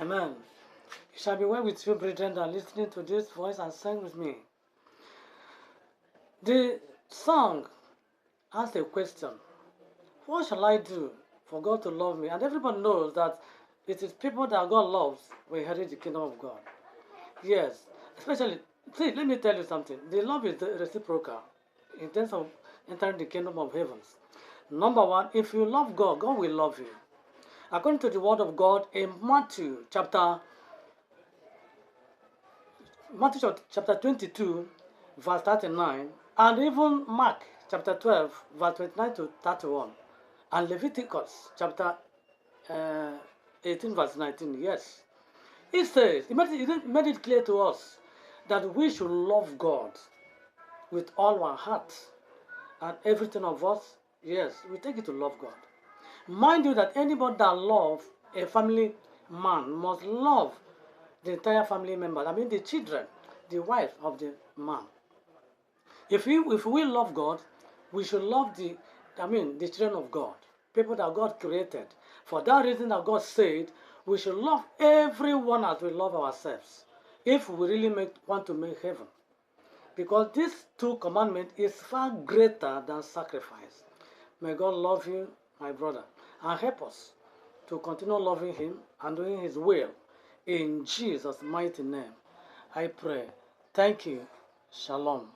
Amen. It shall be well with you, brethren, that are listening to this voice and sing with me. The song asks a question. What shall I do for God to love me? And everybody knows that it is people that God loves will inherit the kingdom of God. Yes, especially, see, let me tell you something. The love is reciprocal in terms of entering the kingdom of heavens. Number one, if you love God, God will love you. According to the word of God in Matthew chapter 22, verse 39, and even Mark chapter 12, verse 29 to 31, and Leviticus chapter 18, verse 19. Yes. It says, it made it clear to us that we should love God with all our heart and everything of us. Yes, we take it to love God. Mind you that anybody that loves a family man must love the entire family members. I mean the children, the wife of the man. If we love God, we should love the children of God, people that God created. For that reason that God said, we should love everyone as we love ourselves, if we really want to make heaven. Because these two commandments is far greater than sacrifice. May God love you, my brother, and help us to continue loving Him and doing His will. In Jesus' mighty name, I pray. Thank you. Shalom.